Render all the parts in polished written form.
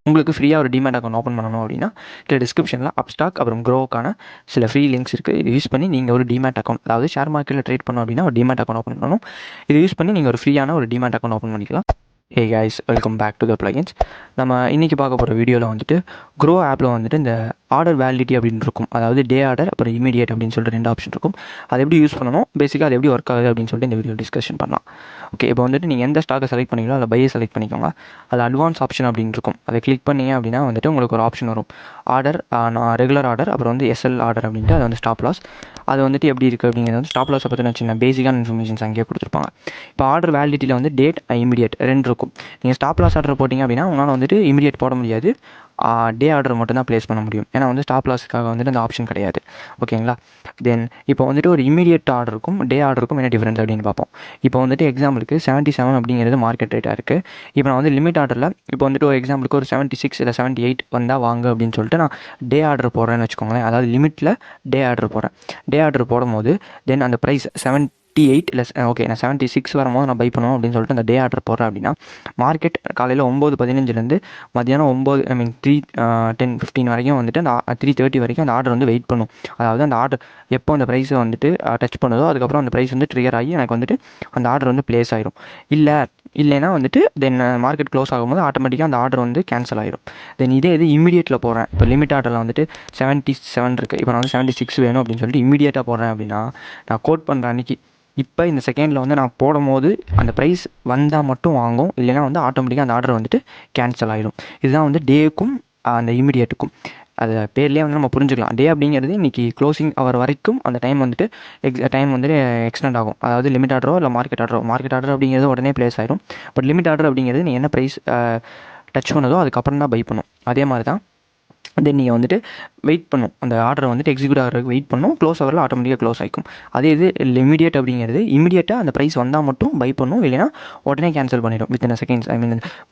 உங்களுக்கு ஃப்ரீயாக ஒரு டிமேட் அக்கௌண்ட் ஓப்பன் பண்ணணும் அப்படின்னா இல்லை டிஸ்கிரிப்ஷனில் அப்ஸ்டாக் அப்புறம் க்ரோவுக்கான சில ஃப்ரீ லிங்க்ஸ் இருக்குது. இது யூஸ் பண்ணி நீங்கள் ஒரு டிமேட் அக்கௌண்ட், அதாவது ஷேர் மார்க்கெட்டில் ட்ரேட் பண்ணோம் அப்படின்னா ஒரு டிமேட் அக்கௌண்ட் ஓப்பன் பண்ணணும். இது யூஸ் பண்ணி நீங்கள் ஒரு ஃப்ரீயான ஒரு டிமேட் அக்கௌண்ட் ஓப்பன் பண்ணிக்கலாம். Hey guys, welcome back to the plugins. நம்ம இன்றைக்கி பார்க்க போகிற வீடியோவில் வந்துட்டு க்ரோ ஆப்பில் வந்துட்டு இந்த ஆர்டர் வேலிடிட்டி அப்படின்னு இருக்கும். அதாவது டே ஆர்டர் அப்புறம் இமீடியட் அப்படின்னு சொல்லிட்டு 2 ஆப்ஷன் இருக்கும். அதை எப்படி யூஸ் பண்ணணும், பேசிக்காக அது எப்படி ஒர்க் ஆகுது அப்படின்னு சொல்லிட்டு இந்த வீடியோ டிஸ்கஷன் பண்ணலாம். ஓகே, இப்போ வந்துட்டு நீங்கள் எந்த ஸ்டாக்கை செலக்ட் பண்ணிங்களோ அதில் பையை செலக்ட் பண்ணிக்கோங்க. அது அட்வான்ஸ் ஆப்ஷன் அப்படின்னு இருக்கும். அதை கிளிக் பண்ணிங்க அப்படின்னா வந்துட்டு உங்களுக்கு ஒரு ஆப்ஷன் வரும். ஆர்டர், ரெகுலர் ஆர்டர், அப்புறம் வந்து எஸ்எல் ஆர்டர் அப்படின்ட்டு அது வந்து ஸ்டாப் லாஸ். அது வந்துட்டு எப்படி இருக்குது அப்படிங்கிறது வந்து ஸ்டாப் லாஸை பற்றின சின்ன பேசிக்கான இன்ஃபர்மேஷன்ஸ் அங்கேயே கொடுத்துருப்பாங்க. இப்போ ஆர்டர் வேலிடிட்டியில் வந்து டேட், இமீடியட் 2 இருக்கும். நீங்கள் ஸ்டாப் லாஸ் ஆர்டர் போட்டிங்க அப்படின்னா உங்களால் வந்துட்டு இமீடியட் போட முடியாது, டே ஆர்டர் மட்டும் தான் ப்ளேஸ் பண்ண முடியும். ஏன்னா வந்து ஸ்டாப் லாஸுக்காக வந்துட்டு அந்த ஆப்ஷன் கிடையாது. ஓகேங்களா? தென் இப்போ வந்துட்டு ஒரு இமீடியட் ஆர்டருக்கும் டே ஆர்டருக்கும் என்ன டிஃப்ரென்ஸ் அப்படின்னு பார்ப்போம். இப்போ வந்துட்டு எக்ஸாம்பிளுக்கு 77 அப்படிங்கிறது மார்க்கெட் ரேட்டாக இருக்குது. இப்போ நான் வந்து லிமிட் ஆர்டரில் இப்போ வந்துட்டு ஒரு எக்ஸாம்பிளுக்கு ஒரு 76 இல்லை 78 வந்தால் வாங்க அப்படின்னு சொல்லிட்டு நான் டே ஆர்டர் போடுறேன்னு வச்சுக்கோங்களேன். அதாவது லிமிட்டில் டே ஆர்டர் போடுறேன். டே ஆர்டர் போடும்போது தென் அந்த ப்ரைஸ் 78 இல்லை ஓகே நான் 76 வரும்போது நான் பை பண்ணுவோம் அப்படின்னு சொல்லிட்டு அந்த டே ஆர்டர் போடுறேன் அப்படின்னா மார்க்கெட் காலையில் 9:15 மதியானம் 3:10-15 வரைக்கும் வந்துட்டு அந்த 3:30 வரைக்கும் அந்த ஆர்டர் வந்து வெயிட் பண்ணும். அதாவது அந்த ஆர்டர் எப்போ அந்த ப்ரைஸை வந்துட்டு டச் பண்ணுதோ அதுக்கப்புறம் அந்த ப்ரைஸ் வந்து ட்ரிகர் ஆகி எனக்கு வந்துட்டு அந்த ஆர்டர் வந்து ப்ளேஸ் ஆயிரும். இல்லைன்னா வந்துட்டு தென் மார்க்கெட் க்ளோஸ் ஆகும்போது ஆட்டோமேட்டிக்காக அந்த ஆர்டர் வந்து கேன்சல் ஆயிரும். தென் இதே இது இமீடியட்டில் போடுறேன். இப்போ லிமிட் ஆர்டரில் வந்துட்டு 77 இருக்குது. இப்போ நான் வந்து 76 வேணும் அப்படின்னு சொல்லிட்டு இமீடியட்டாக போடுறேன் அப்படின்னா நான் கோட் பண்ணுற அன்றைக்கி இப்போ இந்த செகண்டில் வந்து நான் போடும்போது அந்த ப்ரைஸ் வந்தால் மட்டும் வாங்கும், இல்லைனா வந்து ஆட்டோமேட்டிக்காக அந்த ஆர்டர் வந்துட்டு கேன்சல் ஆகிடும். இதுதான் வந்து டேக்கும் அந்த இமீடியட்டுக்கும். அது பேர்லேயே வந்து நம்ம புரிஞ்சுக்கலாம். டே அப்படிங்கிறது இன்றைக்கி க்ளோசிங் அவர் வரைக்கும் அந்த டைம் வந்துட்டு டைம் வந்துட்டு எக்ஸ்டெண்ட் ஆகும். அதாவது லிமிட் ஆர்டரோ இல்லை மார்க்கெட் ஆர்டர் அப்படிங்கிறது உடனே ப்ளேஸ் ஆயிடும். பட் லிமிட் ஆர்டர் அப்படிங்கிறது நீ என்ன ப்ரைஸ் டச் பண்ணதோ அதுக்கப்புறம் தான் பை பண்ணும். அதே மாதிரி தான் தென் நீங்கள் வந்துட்டு வெயிட் பண்ணும், அந்த ஆர்டரை வந்துட்டு எக்ஸிக்யூட் ஆகிறதுக்கு வெயிட் பண்ணும். க்ளோஸ் ஆகிறதுல ஆட்டோமேட்டிக்காக க்ளோஸ் ஆகிக்கும். அதே இது இமீடியட் அப்படிங்கிறது இமீடியட்டாக அந்த ப்ரைஸ் வந்தால் மட்டும் பை பண்ணும், இல்லைனா உடனே கேன்சல் பண்ணிடும். வித்தின் செகண்ட்ஸ்,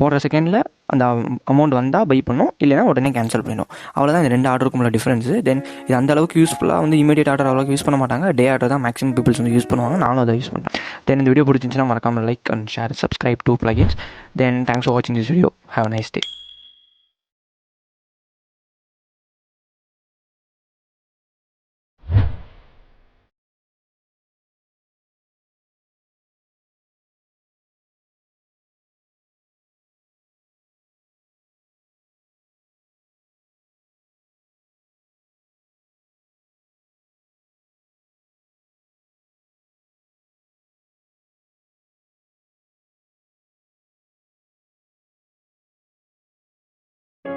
போடுற செகண்டில் அந்த அமௌண்ட் வந்தால் பை பண்ணும், இல்லைனா உடனே கேன்சல் பண்ணிடும். அவ்வளோதான் இந்த 2 ஆர்டருக்கும் உள்ள டிஃப்ரென்ஸு. தென் இது அந்த அளவுக்கு யூஸ்ஃபுல்லாக வந்து இமீடியட் ஆர்டர் அவ்வளோக்கு யூஸ் பண்ண மாட்டாங்க. டே ஆர்டர் தான் மேக்ஸிமம் பீப்பிள்ஸ் வந்து யூஸ் பண்ணுவாங்க. நானும் அதை யூஸ் பண்ணுறேன். தென் இந்த வீடியோ பிடிச்சிருந்துச்சுன்னா மறக்காமல் like and share, subscribe to Plugins. Then thanks for வாட்சிங் this video. Have a nice day.